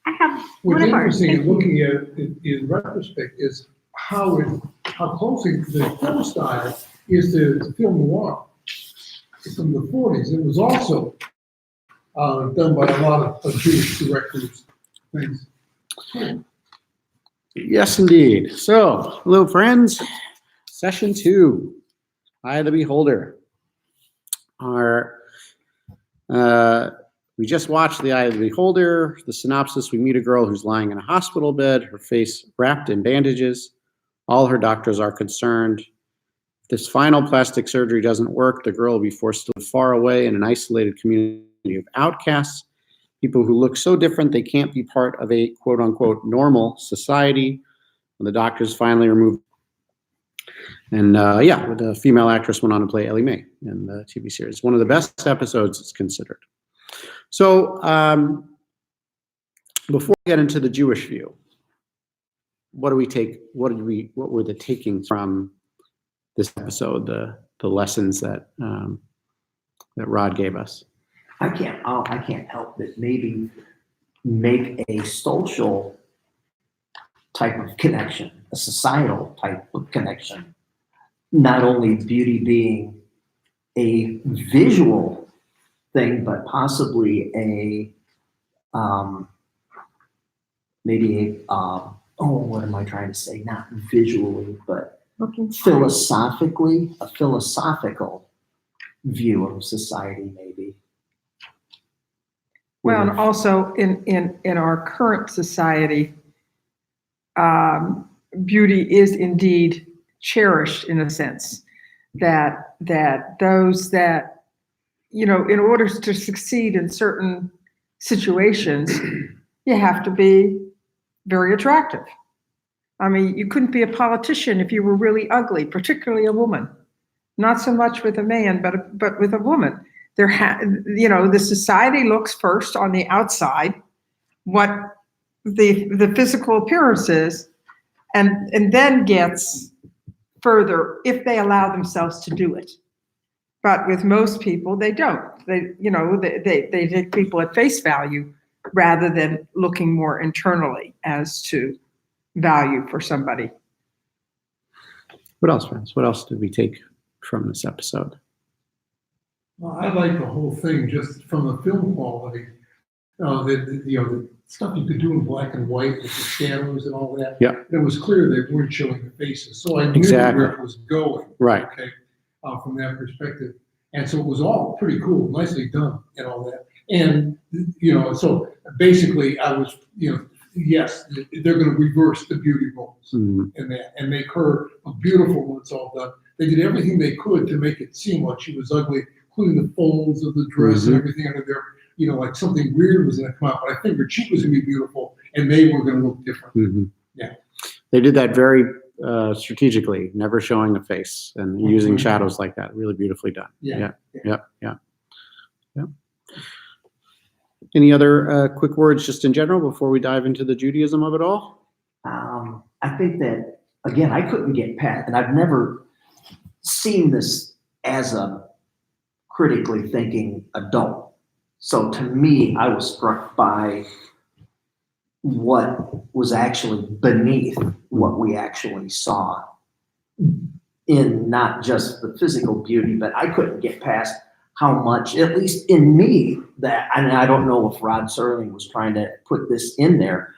I have What's one of our. interesting in looking at it in retrospect is how closely the film style is to film noir from the 40s. It was also done by a lot of Jewish directors. Things. Yes, indeed. So, hello, friends. Session 2, Eye of the Beholder. We just watched The Eye of the Beholder. The synopsis: we meet a girl who's lying in a hospital bed, her face wrapped in bandages. All her doctors are concerned. If this final plastic surgery doesn't work, the girl will be forced to live far away in an isolated community of outcasts, people who look so different they can't be part of a quote-unquote normal society. When the doctors finally remove, and the female actress went on to play Ellie Mae in the TV series. One of the best episodes, it's considered. So before we get into the Jewish view, what were the takings from this episode, the lessons that Rod gave us? I can't help but maybe make a social type of connection, a societal type of connection. Not only beauty being a visual thing, but possibly what am I trying to say? Not visually, but philosophically, a philosophical view of society, maybe. Well, and also in our current society, beauty is indeed cherished in a sense that those that, in order to succeed in certain situations, you have to be very attractive. I mean, you couldn't be a politician if you were really ugly, particularly a woman. Not so much with a man, but with a woman. The society looks first on the outside, what the physical appearance is, and then gets further if they allow themselves to do it. But with most people, they don't. They take people at face value rather than looking more internally as to value for somebody. What else, friends? What else did we take from this episode? Well, I like the whole thing just from the film quality. The stuff you could do in black and white with the shadows and all that. Yeah. It was clear they weren't showing the faces, so I knew Exactly. where it was going. Right. Okay, from that perspective, and so it was all pretty cool, nicely done, and all that. And so basically, I was, yes, they're going to reverse the beauty roles in that and make her a beautiful when it's all done. They did everything they could to make it seem like she was ugly, including the folds of the dress and everything under there. Like something weird was going to come out, but I figured she was going to be beautiful and they were going to look different. Yeah. They did that very strategically, never showing a face and using shadows like that. Really beautifully done. Yeah. Any other quick words just in general before we dive into the Judaism of it all? I think that, again, I couldn't get past, and I've never seen this as a critically thinking adult. So to me, I was struck by what was actually beneath what we actually saw in not just the physical beauty, but I couldn't get past how much, at least in me, that, and I don't know if Rod Serling was trying to put this in there,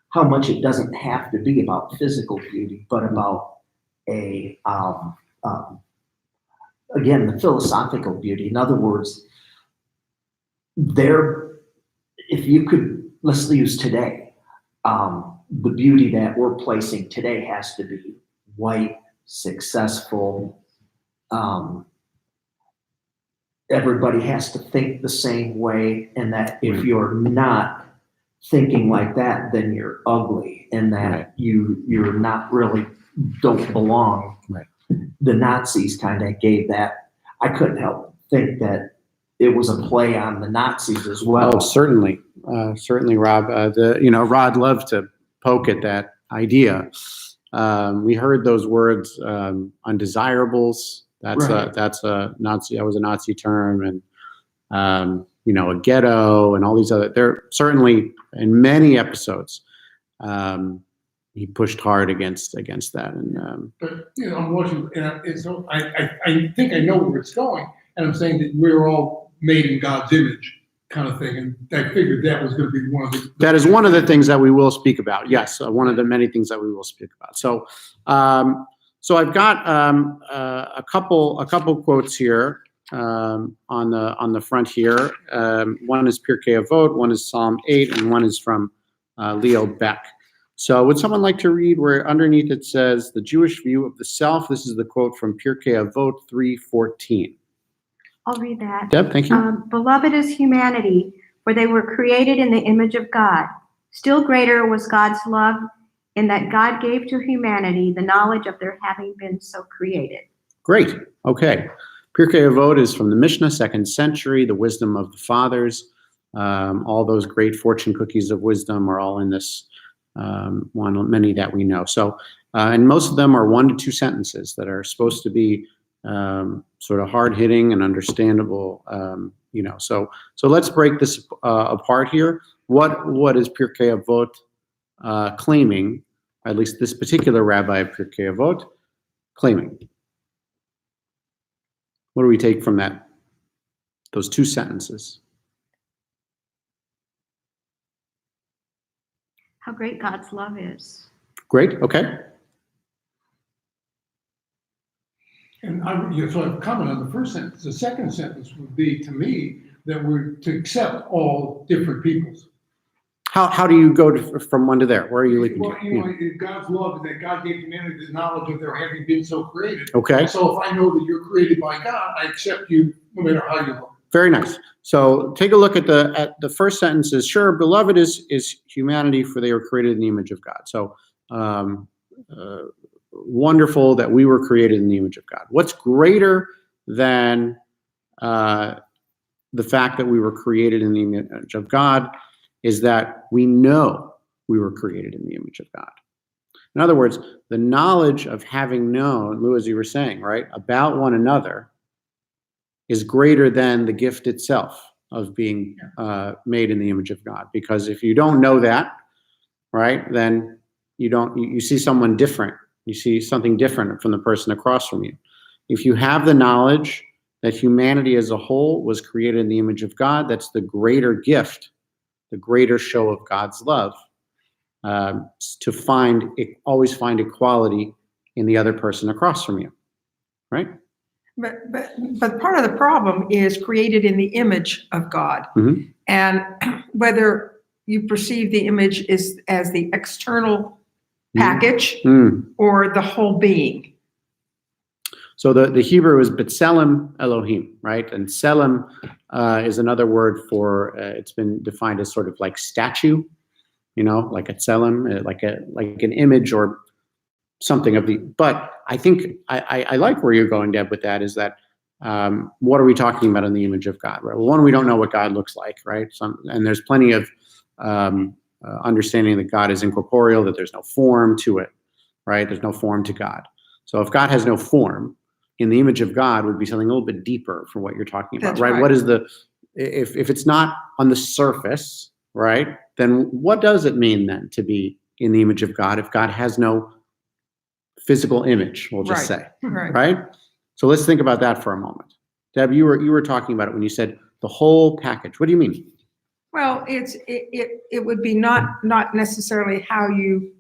how much it doesn't have to be about physical beauty, but about again, the philosophical beauty. In other words, if you could, let's use today, the beauty that we're placing today has to be white, successful. Everybody has to think the same way, and that if you're not thinking like that, then you're ugly, and that you're not really, don't belong. Right. The Nazis kind of gave that. I couldn't help think that it was a play on the Nazis as well. Oh, certainly, Rob. Rod loved to poke at that idea. We heard those words, undesirables. That's right. that's a Nazi. That was a Nazi term, and a ghetto and all these other, there certainly in many episodes, he pushed hard against that. And But, I'm watching, so I think I know where it's going, and I'm saying that we're all made in God's image kind of thing, and I figured that was going to be one of the. that is one of the things that we will speak about. Yes, one of the many things that we will speak about. So, so I've got a couple quotes here on the front here. One is Pirkei Avot, one is Psalm 8, and one is from Leo Beck. So would someone like to read where underneath it says, the Jewish view of the self? This is the quote from Pirkei Avot 3:14. I'll read that. Deb, thank you. Beloved is humanity, for they were created in the image of God. Still greater was God's love in that God gave to humanity the knowledge of their having been so created. Great. Okay. Pirkei Avot is from the Mishnah, 2nd century, the wisdom of the fathers. All those great fortune cookies of wisdom are all in this many that we know. So, and most of them are 1 to 2 sentences that are supposed to be sort of hard hitting and understandable. So let's break this apart here. What is Pirkei Avot claiming? At least this particular rabbi of Pirkei Avot claiming. What do we take from that? Those 2 sentences. How great God's love is. Great. Okay. And so I've commented on the first sentence. The second sentence would be, to me, that we're to accept all different peoples. How do you go from one to there? Where are you leaping Well, to? God's love is that God gave humanity the knowledge of their having been so created. Okay. So if I know that you're created by God, I accept you no matter how you look. Very nice. So take a look at the first sentence is, sure, beloved is humanity, for they were created in the image of God. So wonderful that we were created in the image of God. What's greater than the fact that we were created in the image of God is that we know we were created in the image of God. In other words, the knowledge of having known, Lou, as you were saying, right, about one another is greater than the gift itself of being made in the image of God. Because if you don't know that, right, then you see someone different. You see something different from the person across from you. If you have the knowledge that humanity as a whole was created in the image of God, that's the greater gift, the greater show of God's love, to always find equality in the other person across from you, right? But part of the problem is created in the image of God. Mm-hmm. And whether you perceive the image as the external package or the whole being. So the Hebrew is B'Tselem Elohim, right? And Tselem is another word for, it's been defined as sort of like statue, like a Tselem, like an image or something of the, but I think I like where you're going, Deb, with that, is that what are we talking about in the image of God, right? Well, one, we don't know what God looks like, right? And there's plenty of understanding that God is incorporeal, that there's no form to it, right? There's no form to God. So if God has no form, in the image of God would be something a little bit deeper for what you're talking about, right? What is if it's not on the surface, right? Then what does it mean then to be in the image of God if God has no physical image, we'll just say, right? So let's think about that for a moment. Deb, you were talking about it when you said the whole package. What do you mean? Well, it would be not necessarily how you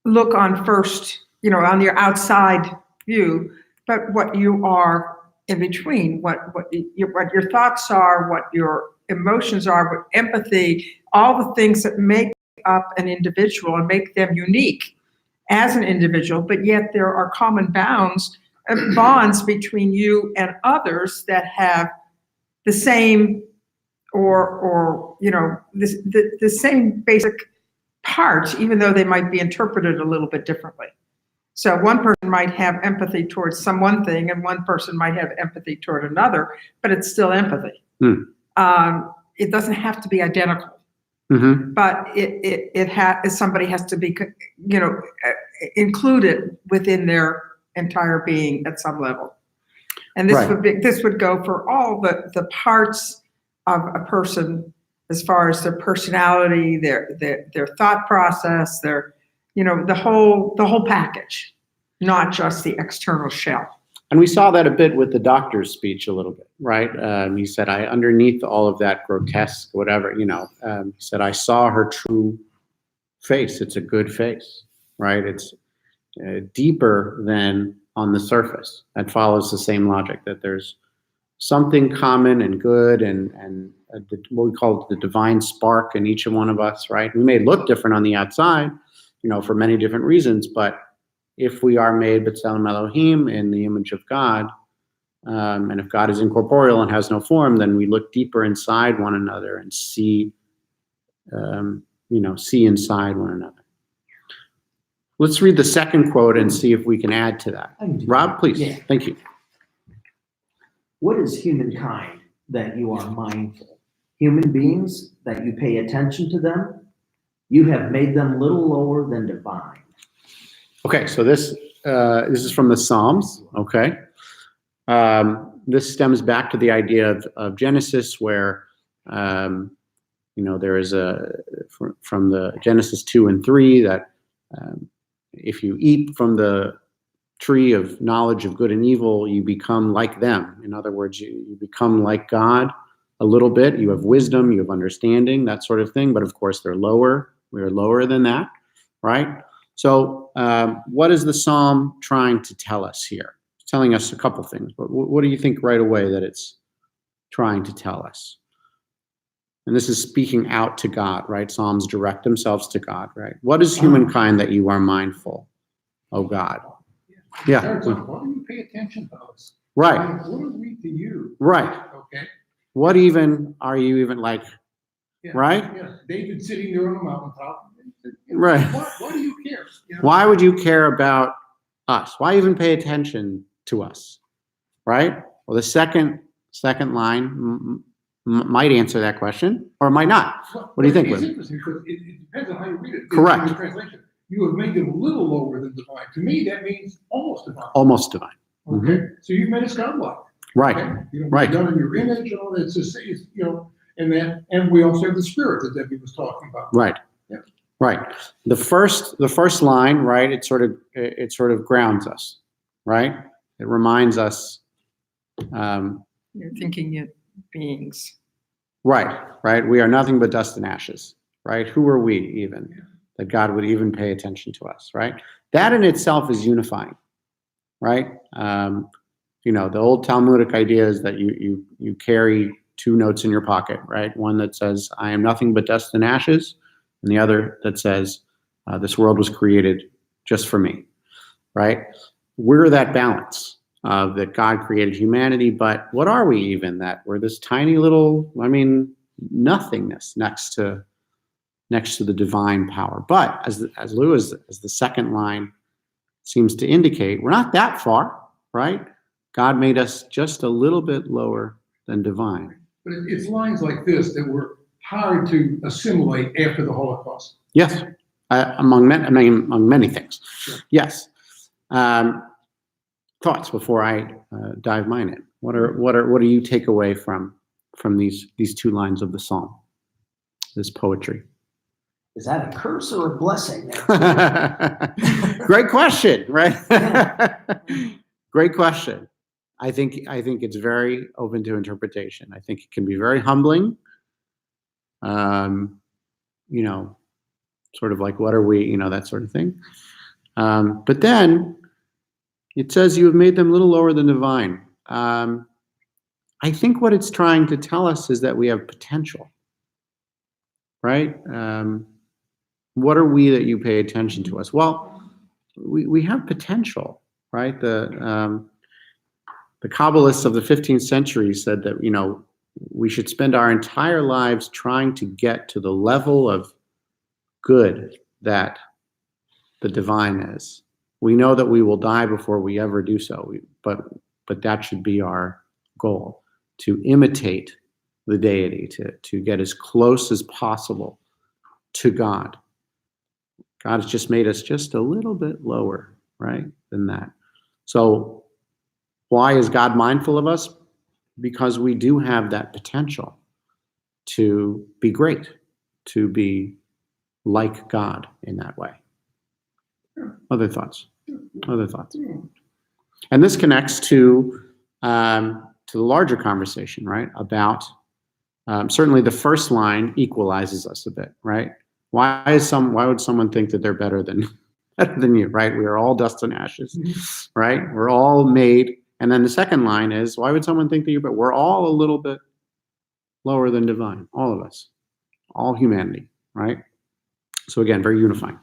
look on first, on your outside view, but what you are in between, what your thoughts are, what your emotions are, what empathy, all the things that make up an individual and make them unique as an individual, but yet there are common bonds between you and others that have the same or the same basic parts, even though they might be interpreted a little bit differently. So one person might have empathy towards one thing, and one person might have empathy toward another, but it's still empathy. It doesn't have to be identical. Mm-hmm. But somebody has to be, included within their entire being at some level. And this would go for all the parts of a person as far as their personality, their thought process, their, the whole package, not just the external shell. And we saw that a bit with the doctor's speech a little bit, right? He said, underneath all of that grotesque, whatever, he said, I saw her true face. It's a good face, right? It's deeper than on the surface. That follows the same logic, that there's something common and good and what we call the divine spark in each and one of us, right? We may look different on the outside, for many different reasons, but if we are made b'tselem Elohim, in the image of God, and if God is incorporeal and has no form, then we look deeper inside one another and see inside one another. Let's read the second quote and see if we can add to that. Rob, please. Yeah. Thank you. What is humankind that you are mindful? Human beings that you pay attention to them? You have made them little lower than divine. Okay, so this is from the Psalms. Okay, this stems back to the idea of Genesis, where there is from the Genesis 2 and 3 that if you eat from the tree of knowledge of good and evil, you become like them. In other words, you become like God a little bit. You have wisdom, you have understanding, that sort of thing. But of course, they're lower. We are lower than that, right? So what is the Psalm trying to tell us here? It's telling us a couple things, but what do you think right away that it's trying to tell us? And this is speaking out to God, right? Psalms direct themselves to God, right? What is humankind that you are mindful, oh God? Yeah. Why do you pay attention to us? Right. What are we to you? Right. Okay. What even are you even like? Yeah. Right? Yeah. David sitting there on the mountaintop. Right. Why do you care? Why would you care about us? Why even pay attention to us? Right? Well, the second line might answer that question, or might not. What do you think, It's Lynn? interesting because it depends on how you read it. Correct. In the translation, you have made them a little lower than divine. To me, that means almost divine. Almost divine. Okay. So you've made us godlike. Right. Okay? Right. Done in your image and all that. It's just, and we also have the spirit that Debbie was talking about. Right. Yeah. Right. The first line, right? It sort of grounds us, right? It reminds us. You're thinking it beings. Right. We are nothing but dust and ashes, right? Who are we even that God would even pay attention to us, right? That in itself is unifying, right? The old Talmudic idea is that you carry two notes in your pocket, right? One that says, I am nothing but dust and ashes, and the other that says, this world was created just for me, right? We're that balance. That God created humanity, but what are we even? That we're this tiny little, nothingness next to the divine power. But as the second line seems to indicate, we're not that far, right? God made us just a little bit lower than divine. But it's lines like this that were hard to assimilate after the Holocaust. Yes, among many things. Sure. Yes. Thoughts before I dive mine in. What do you take away from these two lines of the Psalm, this poetry? Is that a curse or a blessing? Great question, right? Great question. I think it's very open to interpretation. I think it can be very humbling. Sort of like, what are we? That sort of thing. But then it says you have made them a little lower than divine. I think what it's trying to tell us is that we have potential, right? What are we that you pay attention to us? Well, we have potential, right? The Kabbalists of the 15th century said that, we should spend our entire lives trying to get to the level of good that the divine is. We know that we will die before we ever do so, but that should be our goal, to imitate the deity, to get as close as possible to God. God has just made us just a little bit lower, right, than that. So why is God mindful of us? Because we do have that potential. to be great, to be like God in that way. Other thoughts? Other thoughts? And this connects to the larger conversation, right? About certainly the first line equalizes us a bit, right? Why would someone think that they're better than you, right? We are all dust and ashes, right? We're all made. And then the second line is, why would someone think that you're better? We're all a little bit lower than divine, all of us, all humanity, right? So again, very unifying.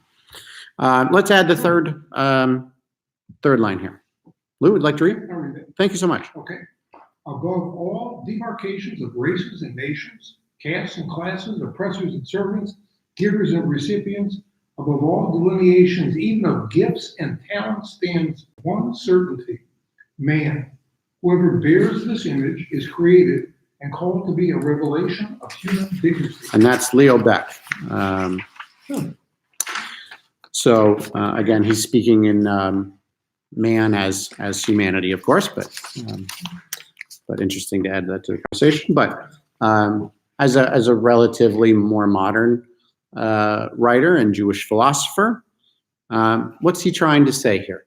Let's add the third line here. Lou, would you like to read? I'll read it. Thank you so much. Okay. Above all demarcations of races and nations, castes and classes, oppressors and servants, givers and recipients, above all delineations, even of gifts and talents, stands one certainty: man. Whoever bears this image is created and called to be a revelation of human dignity. And that's Leo Beck. So again, he's speaking in man as humanity, of course, but interesting to add that to the conversation. But as a relatively more modern writer and Jewish philosopher, what's he trying to say here?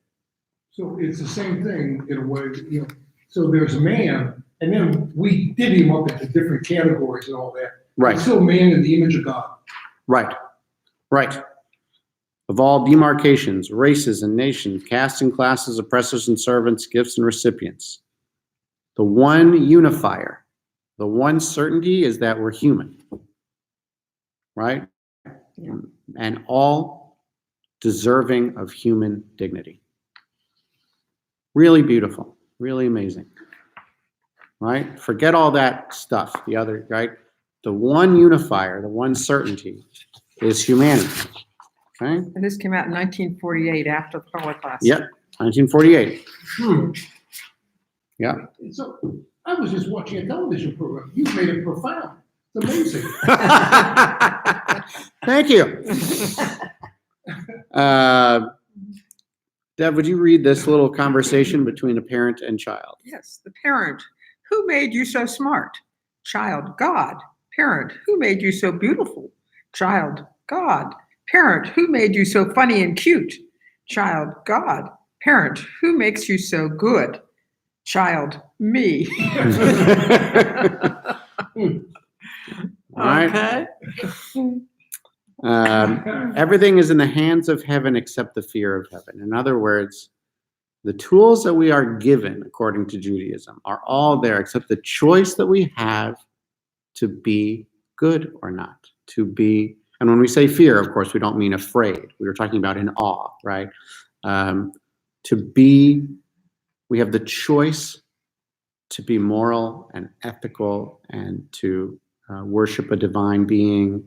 So it's the same thing in a way, you know. So there's a man, and then we divvy him up into different categories and all that. Right. He's still man in the image of God. Right. Right. Of all demarcations, races and nations, castes and classes, oppressors and servants, gifts and recipients, the one unifier, the one certainty is that we're human, right? Yeah. And all deserving of human dignity. Really beautiful, really amazing, right? Forget all that stuff, the other, right? The one unifier, the one certainty is humanity, okay? And this came out in 1948 after the Holocaust. Yep, 1948. Yeah. So I was just watching a television program. You made it profound. It's amazing. Thank you. Deb, would you read this little conversation between a parent and child? Yes, the parent. Who made you so smart? Child, God. Parent, who made you so beautiful? Child, God. Parent, who made you so funny and cute? Child, God. Parent, who makes you so good? Child, me. All right. Okay. Everything is in the hands of heaven except the fear of heaven. In other words, the tools that we are given, according to Judaism, are all there except the choice that we have to be good or not, to be, and when we say fear, of course, we don't mean afraid. We were talking about in awe, right? To be, we have the choice to be moral and ethical and to worship a divine being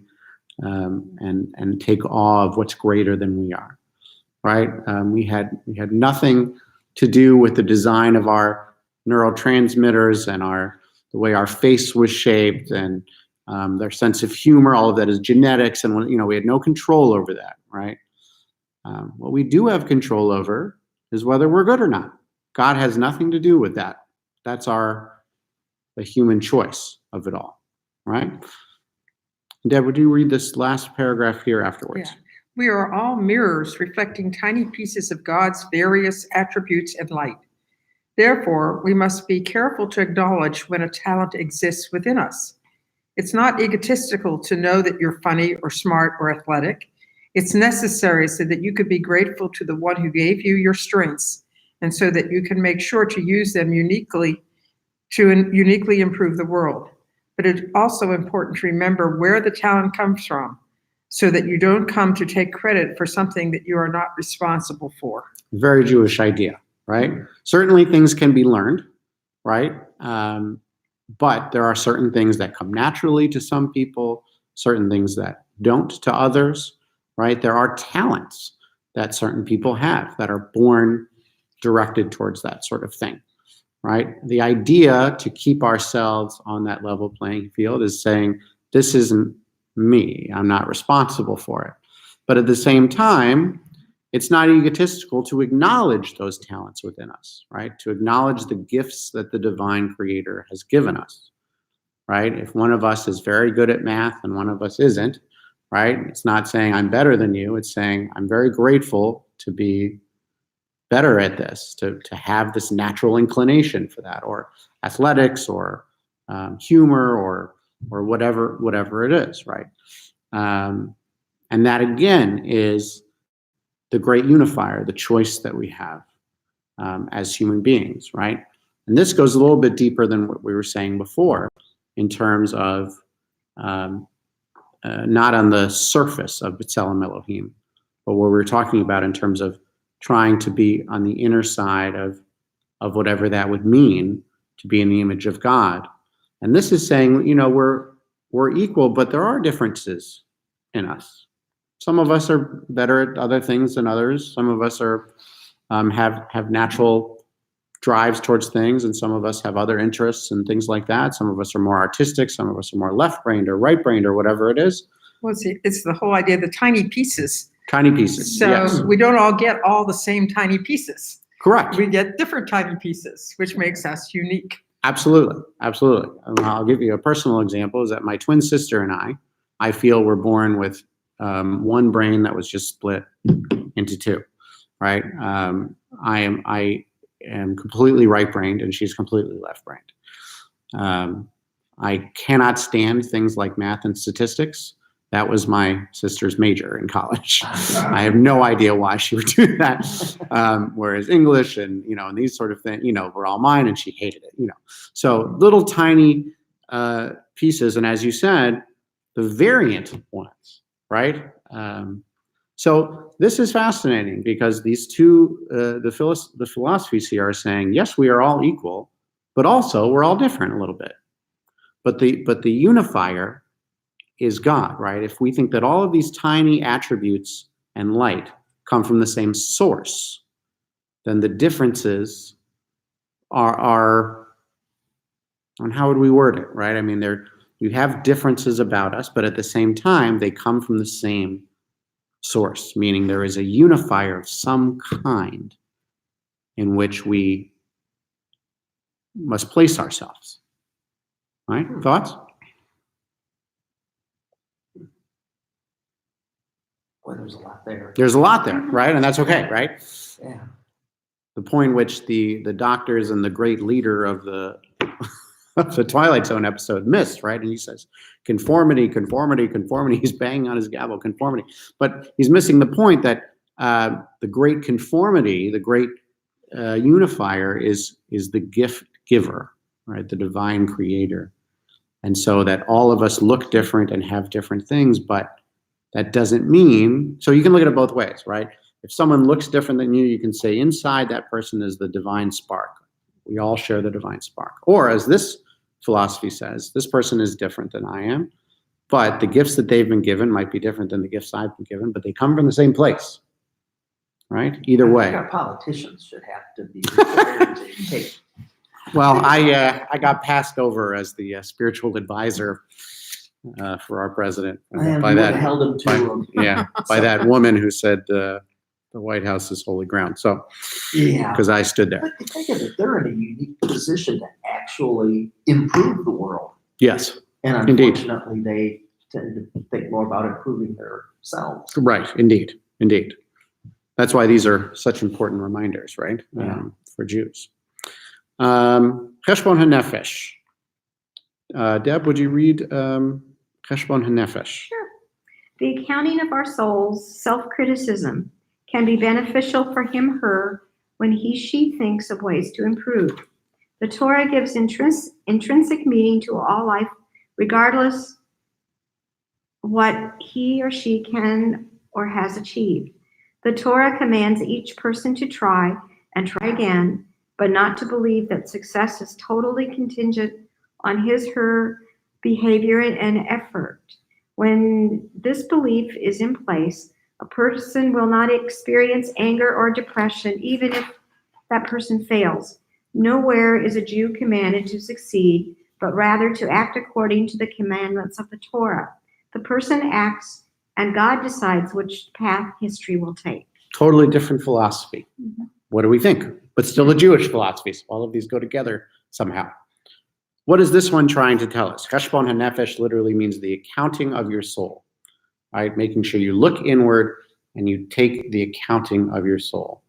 and take awe of what's greater than we are, right? We had nothing to do with the design of our neurotransmitters and the way our face was shaped and their sense of humor. All of that is genetics, and we had no control over that, right? What we do have control over is whether we're good or not. God has nothing to do with that. That's the human choice of it all, right? Deb, would you read this last paragraph here afterwards? Yeah. We are all mirrors reflecting tiny pieces of God's various attributes and light. Therefore, we must be careful to acknowledge when a talent exists within us. It's not egotistical to know that you're funny or smart or athletic. It's necessary so that you could be grateful to the one who gave you your strengths, and so that you can make sure to use them uniquely to uniquely improve the world. But it's also important to remember where the talent comes from, so that you don't come to take credit for something that you are not responsible for. Very Jewish idea, right? Certainly things can be learned, right? But there are certain things that come naturally to some people, certain things that don't to others, right? There are talents that certain people have that are born directed towards that sort of thing, right? The idea to keep ourselves on that level playing field is saying, this isn't me, I'm not responsible for it. But at the same time, it's not egotistical to acknowledge those talents within us, right? To acknowledge the gifts that the divine creator has given us, right? If one of us is very good at math and one of us isn't, right? It's not saying I'm better than you. It's saying I'm very grateful to be better at this, to have this natural inclination for that, or athletics, or humor, or whatever it is, right? And that again is the great unifier, the choice that we have as human beings, right? And this goes a little bit deeper than what we were saying before in terms of not on the surface of B'Tselem Elohim, but what we're talking about in terms of trying to be on the inner side of whatever that would mean to be in the image of God. And this is saying, you know, we're equal, but there are differences in us. Some of us are better at other things than others. Some of us are have natural drives towards things, and some of us have other interests and things like that. Some of us are more artistic. Some of us are more left-brained or right-brained or whatever it is. Well, see, it's the whole idea of the tiny pieces. Tiny pieces. So yes. we don't all get all the same tiny pieces. Correct. We get different tiny pieces, which makes us unique. Absolutely. Absolutely. And I'll give you a personal example is that my twin sister and I feel were born with one brain that was just split into two, right? I am completely right-brained and she's completely left-brained. I cannot stand things like math and statistics. That was my sister's major in college. I have no idea why she would do that. Whereas English and, you know, and these sort of things, you know, were all mine and she hated it, you know. So little tiny pieces. And as you said, the variant ones, right? So this is fascinating because these two, the philosophies here are saying, yes, we are all equal, but also we're all different a little bit. But the unifier is God, right? If we think that all of these tiny attributes and light come from the same source, then the differences are and how would we word it, right? I mean, you have differences about us, but at the same time, they come from the same source, meaning there is a unifier of some kind in which we must place ourselves. Right? Thoughts? Boy, there's a lot there. There's a lot there, right? And that's okay, right? Yeah. The point which the doctors and the great leader of the Twilight Zone episode missed, right? And he says, conformity, conformity, conformity. He's banging on his gavel, conformity. But he's missing the point that the great conformity, the great unifier is the gift giver, right? The divine creator. And so that all of us look different and have different things, but that doesn't mean, so you can look at it both ways, right? If someone looks different than you, you can say inside that person is the divine spark. We all share the divine spark. Or as this philosophy says, this person is different than I am, but the gifts that they've been given might be different than the gifts I've been given, but they come from the same place, right? Either I way. think our politicians should have to be prepared to take. Well, I got passed over as the spiritual advisor for our president by that held him to by that woman who said the White House is holy ground. So yeah, because I stood there. but think of it, they're in a unique position to actually improve the world, Yes, and Indeed. unfortunately, they tend to think more about improving themselves. right. Indeed. That's why these are such important reminders, right? Yeah. For Jews. Cheshbon HaNefesh. Deb, would you read Cheshbon HaNefesh? Sure. The accounting of our souls, self-criticism, can be beneficial for him, her, when she thinks of ways to improve. The Torah gives intrinsic meaning to all life, regardless what he or she can or has achieved. The Torah commands each person to try and try again, but not to believe that success is totally contingent on his/her behavior and effort. When this belief is in place, a person will not experience anger or depression, even if that person fails. Nowhere is a Jew commanded to succeed, but rather to act according to the commandments of the Torah. The person acts, and God decides which path history will take. Totally different philosophy. Mhm. What do we think? But still a Jewish philosophy. So all of these go together somehow. what is this one trying to tell us? Cheshbon hanefesh literally means the accounting of your soul, right? Making sure you look inward and you take the accounting of your soul.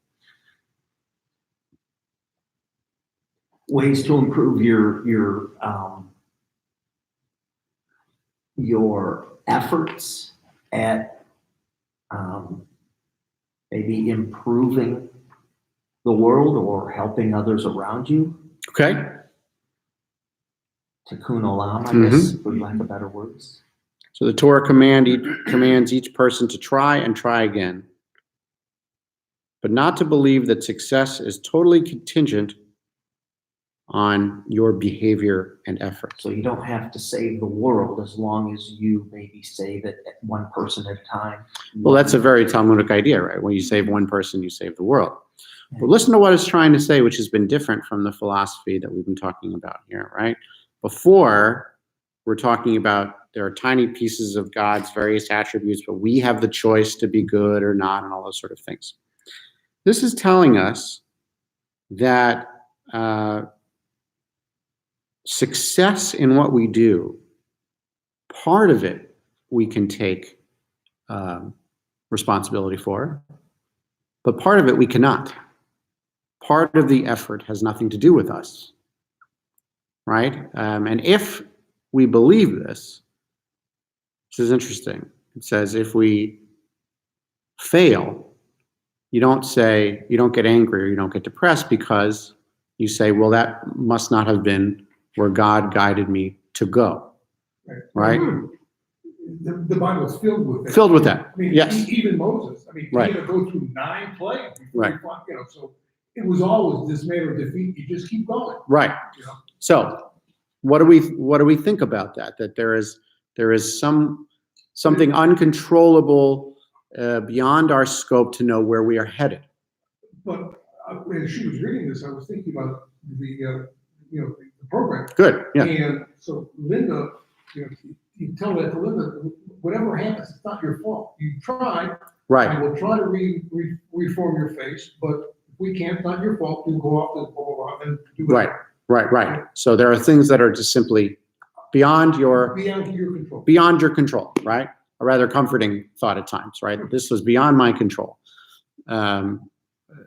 Ways to improve your efforts at maybe improving the world or helping others around you. Okay. Tikkun olam, I guess, for lack of better words. So the Torah commands each person to try and try again, but not to believe that success is totally contingent on your behavior and effort. So you don't have to save the world as long as you maybe save it one person at a time. Well, that's a very Talmudic idea, right? When you save one person, you save the world. But listen to what it's trying to say, which has been different from the philosophy that we've been talking about here, right? Before, we're talking about there are tiny pieces of God's various attributes, but we have the choice to be good or not and all those sort of things. This is telling us that success in what we do, part of it we can take responsibility for, but part of it we cannot. Part of the effort has nothing to do with us, right? And if we believe this is interesting. It says if we fail, you don't get angry or you don't get depressed because you say, well, that must not have been where God guided me to go, right? The Bible's filled with that. Filled with that, I mean, yes. Even Moses. I mean, he Right. had to go through 9 plagues before Right. he fought, so it was always dismay or defeat. You just keep going. Right. You know? So what do we think about that? That there is something uncontrollable beyond our scope to know where we are headed. But when she was reading this, I was thinking about the program. Good. Yeah. And so Linda, you tell that to Linda, whatever happens, it's not your fault. You try. Right. I will try to reform your face, but if we can't, it's not your fault. You go off and blah, blah, blah, and do it. Right. So there are things that are just simply beyond your control, right? A rather comforting thought at times, right? This was beyond my control.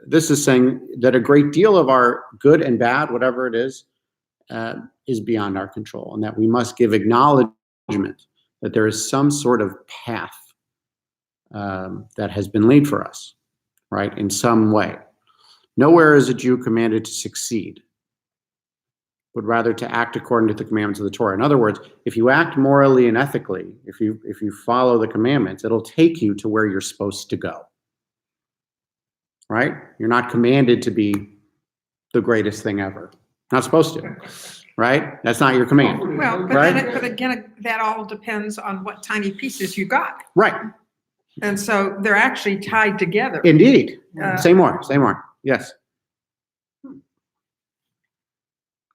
This is saying that a great deal of our good and bad, whatever it is beyond our control, and that we must give acknowledgement that there is some sort of path that has been laid for us, right? In some way. Nowhere is a Jew commanded to succeed, but rather to act according to the commandments of the Torah. In other words, if you act morally and ethically, if you follow the commandments, it'll take you to where you're supposed to go. Right? You're not commanded to be the greatest thing ever. Not supposed to. Right? That's not your command. Well, Right. but again, that all depends on what tiny pieces you got. Right. And so they're actually tied together. Indeed. Uh, Say more. Yes.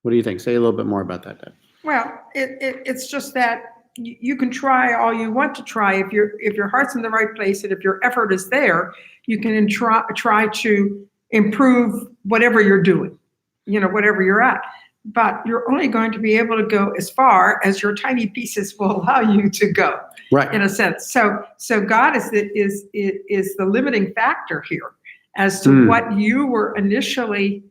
What do you think? Say a little bit more about that, Deb. Well, it's just that you can try all you want to try. If your heart's in the right place and if your effort is there, you can try to improve whatever you're doing, whatever you're at. But you're only going to be able to go as far as your tiny pieces will allow you to go, Right. in a sense. So God is the limiting factor here as to what you were initially,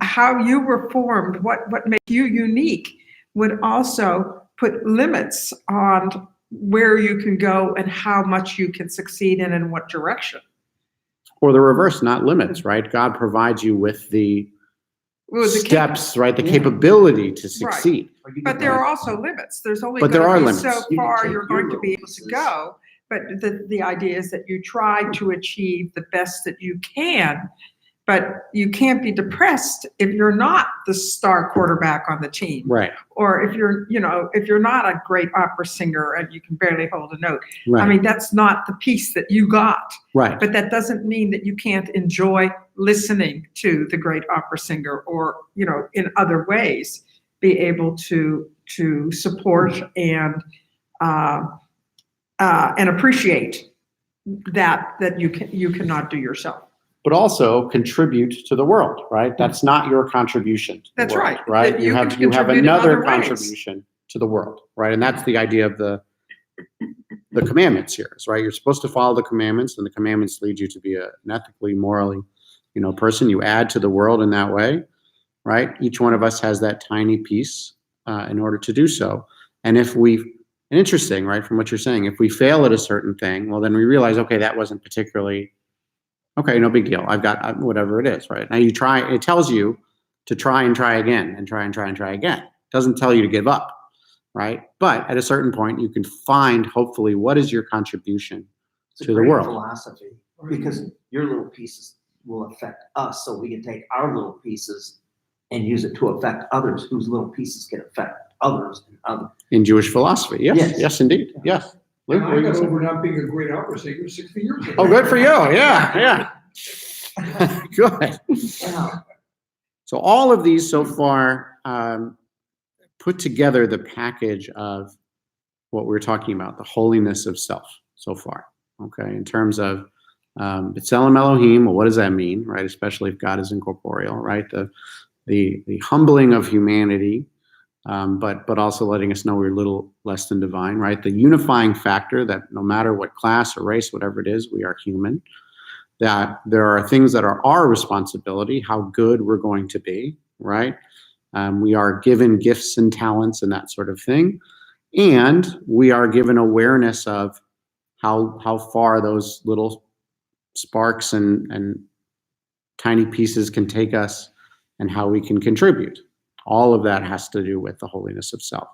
how you were formed, what makes you unique would also put limits on where you can go and how much you can succeed in what direction. Or the reverse, not limits, right? God provides you with the steps, right? The capability to succeed. But there are also limits. There's only But there going are to be limits. so far you're going to be able to go. But the idea is that you try to achieve the best that you can, but you can't be depressed if you're not the star quarterback on the team. Right. Or if you're not a great opera singer and you can barely hold a note. Right. I mean, that's not the piece that you got. Right. But that doesn't mean that you can't enjoy listening to the great opera singer or, in other ways, be able to support and appreciate that you cannot do yourself. but also contribute to the world, right? That's not your contribution to the That's world, right. right? That You you have can you have contribute in another other ways. contribution to the world, right? And that's the idea of the commandments here, is right? You're supposed to follow the commandments, and the commandments lead you to be an ethically, morally, person. You add to the world in that way, right? Each one of us has that tiny piece in order to do so. And and interesting, right, from what you're saying, if we fail at a certain thing, well, then we realize, okay, that wasn't particularly, okay, no big deal. I've got whatever it is, right? Now you try, it tells you to try and try again and try and try and try again. It doesn't tell you to give up, right? But at a certain point, you can find, hopefully, what is your contribution It's a to the great world. philosophy, because your little pieces will affect us, so we can take our little pieces and use it to affect others, whose little pieces can affect others and others. In Jewish philosophy, yes, Yes. yes, indeed, yes. Luke, And what were I you got gonna say? over not being a great opera singer 60 years ago. Oh, good for you. Yeah. Good. Wow. So all of these so far put together the package of what we're talking about, the holiness of self so far. Okay, in terms of B'Tselem Elohim, well, what does that mean, right? Especially if God is incorporeal, right? The humbling of humanity, but also letting us know we're a little less than divine, right? The unifying factor that no matter what class or race, whatever it is, we are human. That there are things that are our responsibility, how good we're going to be, right? We are given gifts and talents and that sort of thing. And we are given awareness of how far those little sparks and tiny pieces can take us and how we can contribute. All of that has to do with the holiness of self.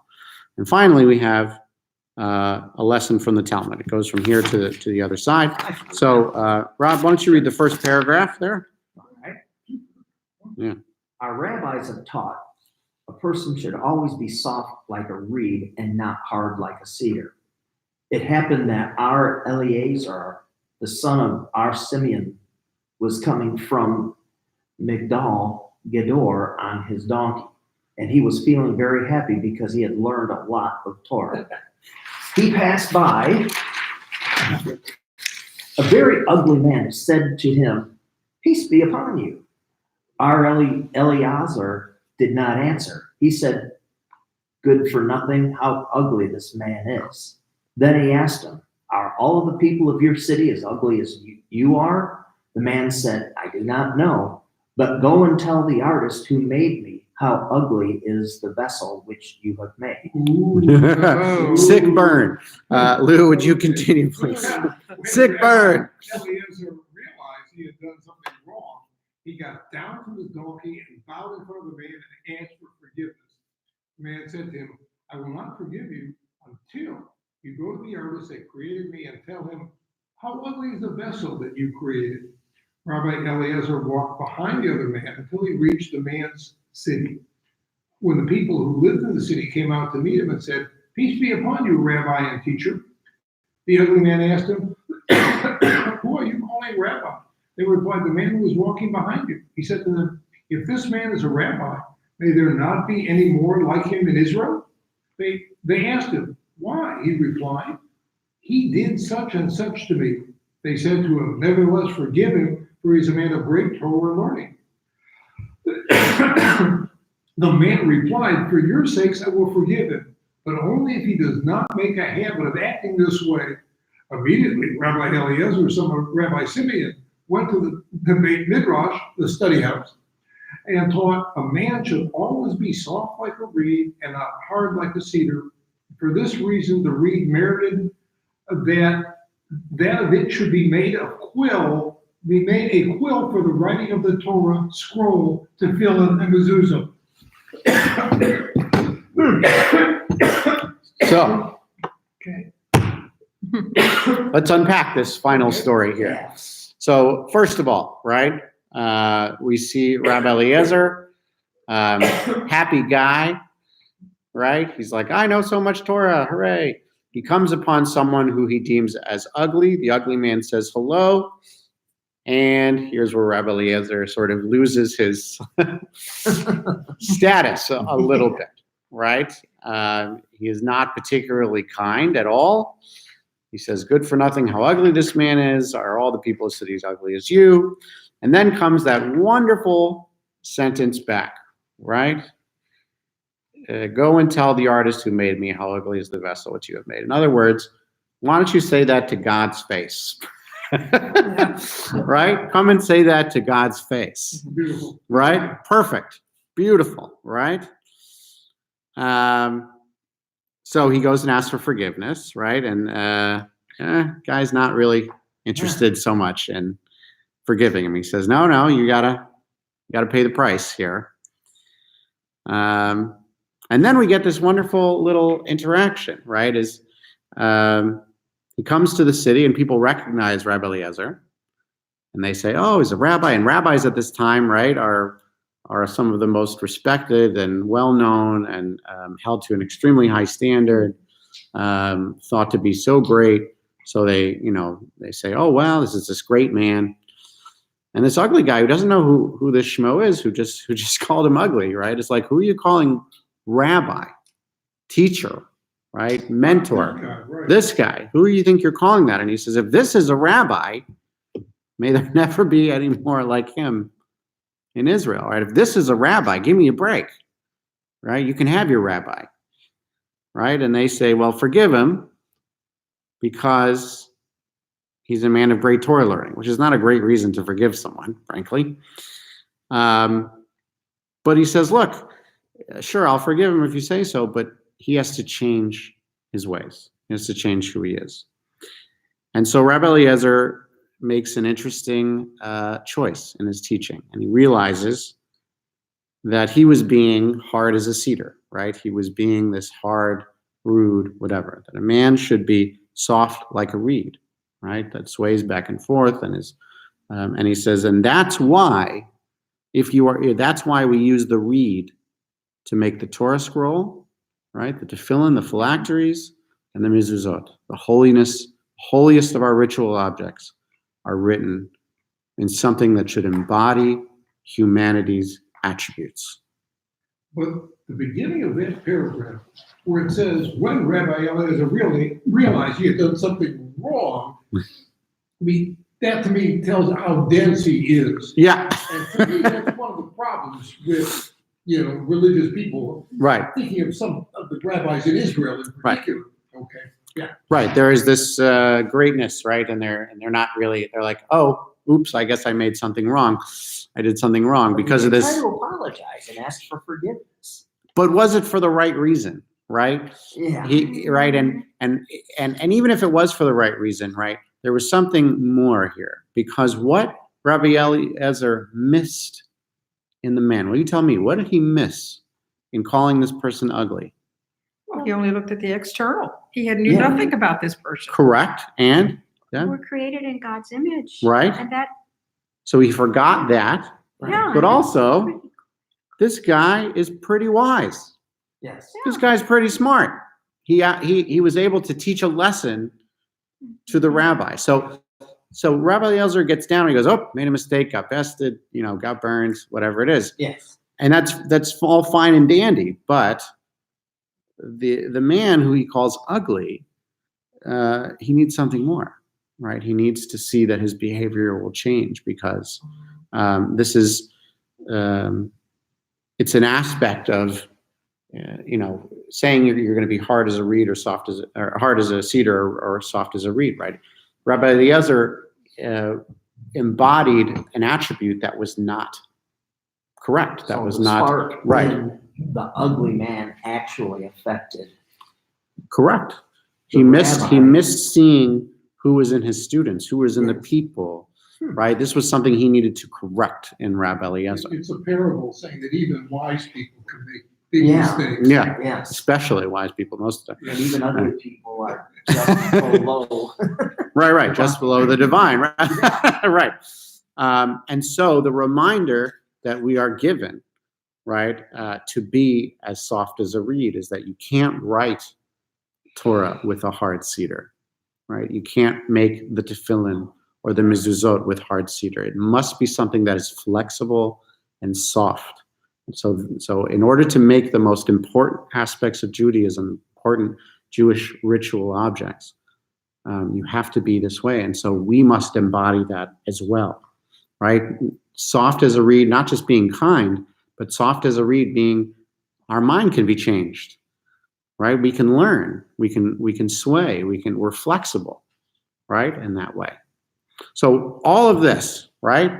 And finally, we have a lesson from the Talmud. It goes from here to the other side. So, Rob, why don't you read the first paragraph there? All right. Yeah. Our rabbis have taught a person should always be soft like a reed and not hard like a cedar. It happened that our Eleazar, the son of our Simeon, was coming from Migdal Gedor on his donkey, and he was feeling very happy because he had learned a lot of Torah. He passed by a very ugly man, said to him, "Peace be upon you." Our Eleazar did not answer. He said, "Good for nothing, how ugly this man is." Then he asked him, "Are all of the people of your city as ugly as you are?" The man said, "I do not know, but go and tell the artist who made me how ugly is the vessel which you have made." Ooh. Sick burn. Lou, would you continue, please? Sick burn. Eliezer realized he had done something wrong. He got down from his donkey and bowed in front of the man and asked for forgiveness. The man said to him, "I will not forgive you until you go to the artist that created me and tell him, how ugly is the vessel that you created?" Rabbi Eliezer walked behind the other man until he reached the man's city. When the people who lived in the city came out to meet him and said, "Peace be upon you, Rabbi and teacher," the ugly man asked him, "Who are you calling Rabbi?" They replied, "The man who was walking behind you." He said to them, "If this man is a rabbi, may there not be any more like him in Israel?" They asked him, "Why?" He replied, "He did such and such to me." They said to him, "Nevertheless, forgive him, for he is a man of great Torah learning." The man replied, "For your sakes I will forgive him, but only if he does not make a habit of acting this way." Immediately, Rabbi Eliezer, son of Rabbi Simeon, went to the Beit Midrash, the study house, and taught a man should always be soft like a reed and not hard like a cedar. For this reason, the reed merited that of it should be made a quill for the writing of the Torah scroll to fill in the mezuzah. So, Okay. let's unpack this final story here. Yes. So, first of all, right, we see Rabbi Eliezer, happy guy, right? He's like, "I know so much Torah, hooray." He comes upon someone who he deems as ugly. The ugly man says hello. And here's where Rabbi Eliezer sort of loses his status a little bit, right? He is not particularly kind at all. He says, "Good for nothing, how ugly this man is. Are all the people of the city as ugly as you?" And then comes that wonderful sentence back, right? Go and tell the artist who made me how ugly is the vessel which you have made. In other words, why don't you say that to God's face? Right? Come and say that to God's face. Beautiful. Right? Perfect. Beautiful. Right? So he goes and asks for forgiveness, right? And guy's not really interested so much in forgiving him. He says, no, you gotta pay the price here. And then we get this wonderful little interaction, right? As he comes to the city and people recognize Rabbi Eliezer, and they say, oh, he's a rabbi. And rabbis at this time, right, are some of the most respected and well-known and held to an extremely high standard, thought to be so great. So they say, oh, wow, this is this great man. And this ugly guy who doesn't know who this schmo is, who just called him ugly, right? It's like, who are you calling rabbi, teacher, right, mentor? Right. This guy, who do you think you're calling that? And he says, if this is a rabbi, may there never be any more like him in Israel, right? If this is a rabbi, give me a break, right? You can have your rabbi, right? And they say, well, forgive him because he's a man of great Torah learning, which is not a great reason to forgive someone, frankly. But he says, look, sure, I'll forgive him if you say so, but he has to change his ways. He has to change who he is. And so Rabbi Eliezer makes an interesting choice in his teaching, and he realizes that he was being hard as a cedar, right? He was being this hard, rude, whatever, that a man should be soft like a reed, right? That sways back and forth and he says, and that's why that's why we use the reed to make the Torah scroll, right? The tefillin, the phylacteries, and the mezuzot. The holiest of our ritual objects are written in something that should embody humanity's attributes. But the beginning of that paragraph, where it says, when Rabbi Eliezer really realized he had done something wrong, I mean, that to me tells how dense he is. Yeah. And for me, that's one of the problems with, religious people. Right. Thinking of some of the rabbis in Israel in particular. Right. Okay. Yeah. Right. There is this greatness, right? And they're not really, they're like, oh, oops, I guess I made something wrong. I did something wrong because of this. Try to apologize and ask for forgiveness. But was it for the right reason, right? Yeah. Right. And even if it was for the right reason, right, there was something more here, because what Rabbi Eliezer missed in the man, will you tell me, what did he miss in calling this person ugly? Well, he only looked at the external. He knew nothing about this person. Correct. And We're created in God's image. right. And that, So he forgot that, yeah. but also this guy is pretty wise. Yes. This guy's pretty smart. He was able to teach a lesson to the rabbi. So Rabbi Eliezer gets down and he goes, oh, made a mistake, got bested, got burned, whatever it is. Yes. And that's all fine and dandy. But the man who he calls ugly, he needs something more, right? He needs to see that his behavior will change, because this is, it's an aspect of, saying you're going to be hard as a reed or hard as a cedar or soft as a reed, right? Rabbi Eliezer embodied an attribute that was not correct. That was not right. When the ugly man actually affected. Correct. He rabbi. missed seeing who was in his students, who was in the people, right? This was something he needed to correct in Rabbi Eliezer. It's a parable saying that even wise people can make big mistakes. Yeah. Yes. Especially wise people most of the time. And even other people are just below. Right, just below the divine, right? Right. And so the reminder that we are given, right, to be as soft as a reed, is that you can't write Torah with a hard cedar, right? You can't make the tefillin or the mezuzot with hard cedar. It must be something that is flexible and soft. So in order to make the most important aspects of Judaism, important Jewish ritual objects, you have to be this way. And so we must embody that as well. right? Soft as a reed, not just being kind, but soft as a reed being our mind can be changed, right? We can learn, we can sway, we're flexible, right? In that way. So all of this, right?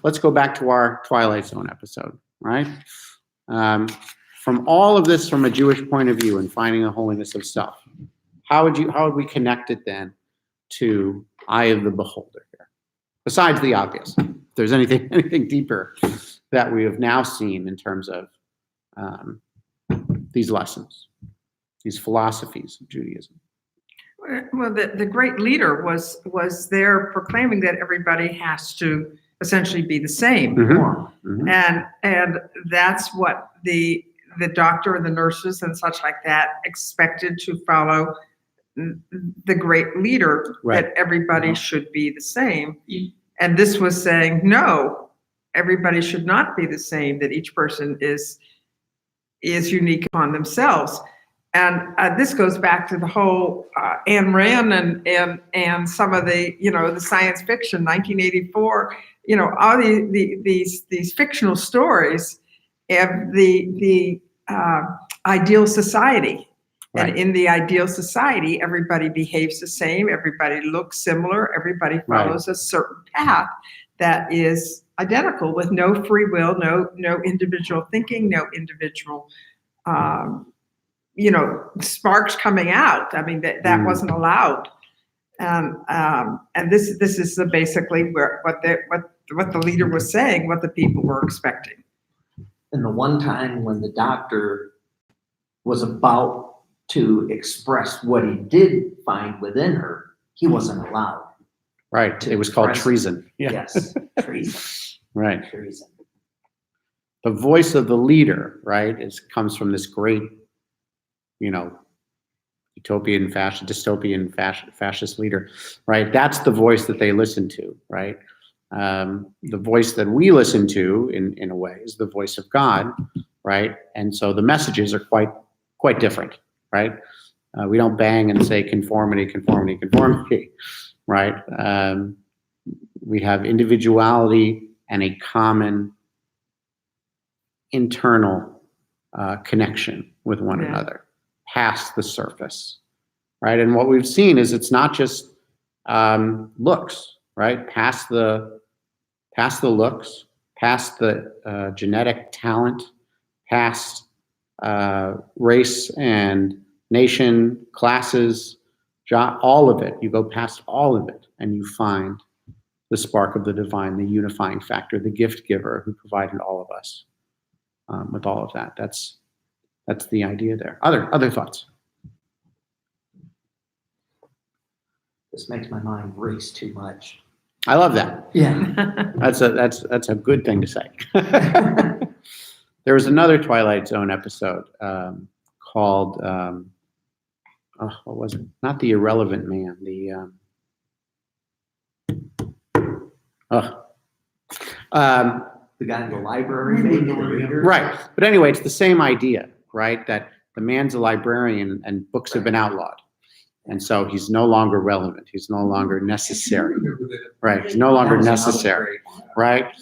Let's go back to our Twilight Zone episode, right? From all of this, from a Jewish point of view and finding the holiness of self, how would we connect it then to eye of the beholder here? Besides the obvious, if there's anything deeper that we have now seen in terms of these lessons, these philosophies of Judaism. Well, the great leader was there proclaiming that everybody has to essentially be the same. Mm-hmm. And that's what the doctor and the nurses and such like that expected to follow the great leader, Right. that everybody should be the same. And this was saying, no, everybody should not be the same, that each person is unique upon themselves. And this goes back to the whole Ayn Rand and some of the, the science fiction, 1984, all these fictional stories of the ideal society. Right. And in the ideal society, everybody behaves the same, everybody looks similar, everybody follows a certain path that is identical, with no free will, no individual thinking, no individual sparks coming out. I mean, that wasn't allowed. And this is basically what the leader was saying, what the people were expecting. And the one time when the doctor was about to express what he did find within her, he wasn't allowed. Right. It was called Express- treason. Yeah. Yes, treason. Right. Treason. The voice of the leader, right, comes from this great, dystopian fascist leader, right? That's the voice that they listen to, right? The voice that we listen to, in a way, is the voice of God, right? And so the messages are quite different, right? We don't bang and say conformity, conformity, conformity, right? We have individuality and a common internal connection with one another, past the surface, right? And what we've seen is it's not just looks, right? Past the looks, past the genetic talent, past race and nation, classes, all of it. You go past all of it and you find the spark of the divine, the unifying factor, the gift giver who provided all of us with all of that. That's the idea there. Other thoughts? This makes my mind race too much. I love that. Yeah. That's a good thing to say. There was another Twilight Zone episode called what was it? Not The Irrelevant Man. The guy in the library, maybe the reader. Right. But anyway, it's the same idea, right? That the man's a librarian and books have been outlawed. And so he's no longer relevant. He's no longer necessary. Right. He's no longer necessary. Right.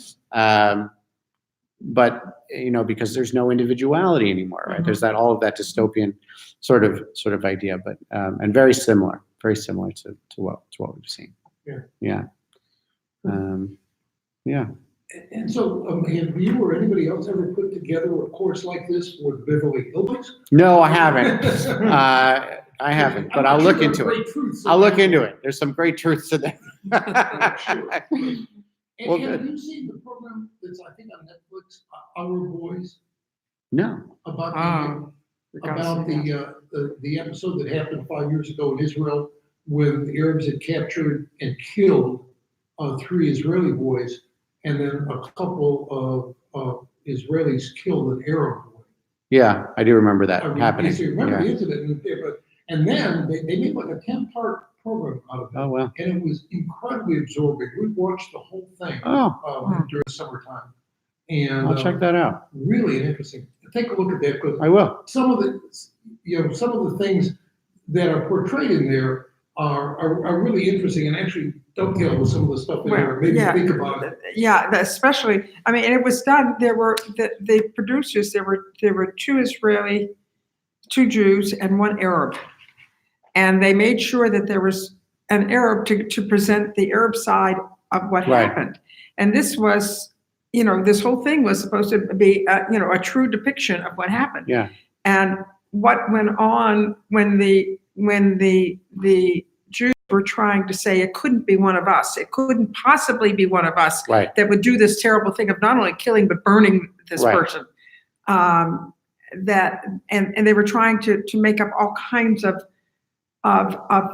But because there's no individuality anymore, right? There's all of that dystopian sort of idea, but and very similar to what we've seen. Yeah. Yeah. And so, have you or anybody else ever put together a course like this with Beverly Hillbillies? No, I haven't. I haven't, but I'll look into it. I'll look into it. There's some great truths in there. Sure. And Well, have good. you seen the program that's, I think, on Netflix, Our Boys? No. About the episode that happened 5 years ago in Israel, when the Arabs had captured and killed 3 Israeli boys, and then a couple of Israelis killed an Arab boy. Yeah, I do remember that I mean, happening. you remember Yeah. the incident, and then they made like a 10-part program out of it. Oh, well. And it was incredibly absorbing. We watched the whole thing during summertime. And I'll check that out. really interesting. Take a look at that, because I will. some of the things that are portrayed in there are really interesting and actually dovetail with some of the stuff in there. Well, Maybe yeah. think about it. Yeah, especially, I mean, and it was done, there were, the producers, there were two Jews and one Arab. And they made sure that there was an Arab to present the Arab side of what Right. happened. And this was, this whole thing was supposed to be, a true depiction of what happened. Yeah. And what went on when the Jews were trying to say it couldn't be one of us, it couldn't possibly be one of us Right. that would do this terrible thing of not only killing but burning this Right. person. That and they were trying to make up all kinds of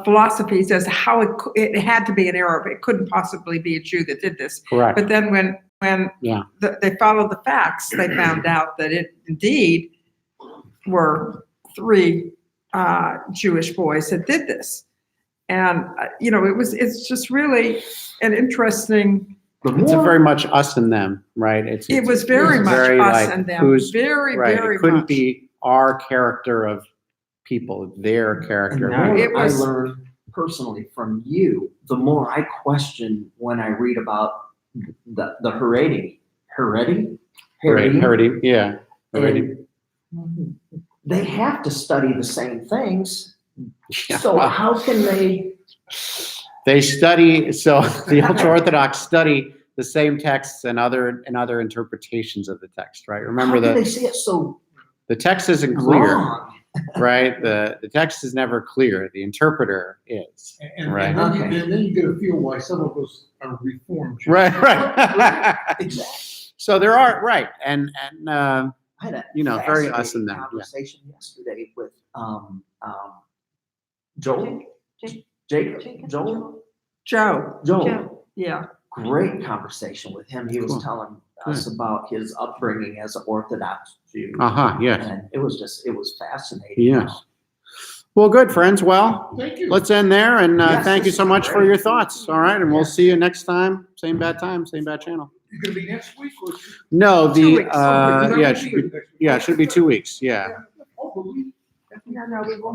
philosophies as to how it had to be an Arab. It couldn't possibly be a Jew that did this. Correct. But then when Yeah. they followed the facts, they found out that it indeed were 3 Jewish boys that did this. And, it's just really an interesting, It's a very much us and them, right? it was very much very us like and them, who's- very, right. very It couldn't much. be our character of people, their And character. the No, more it was- I learned personally from you, the more I question when I read about the Haredi. Haredi, yeah. Haredi. And they have to study the same things. Yeah. So how can they? They study, so the ultra-Orthodox study the same texts and other interpretations of the text, right? Remember How can they that see it so the text isn't clear, wrong? right? The text is never clear. The interpreter is. And Right. then, Okay. and then you get a feel why some of us are reformed. Jews. Right. Exactly. So there are, right. And I had a very us and fascinating them. Yeah. conversation yesterday with Joel. Jacob. Joel. Joe, yeah. Great conversation with him. He was Cool. telling us about his upbringing as an Orthodox Jew. Yes. And it was fascinating. Yes. Well, good, friends. Well, Thank you. let's end there, and Yes, thank you this so is much for great. your thoughts. All right, and we'll Yeah. see you next time. Same bad channel. You gonna be next week or? No, 2 weeks. it should be 2 weeks. Yeah. Hopefully. No, we won't.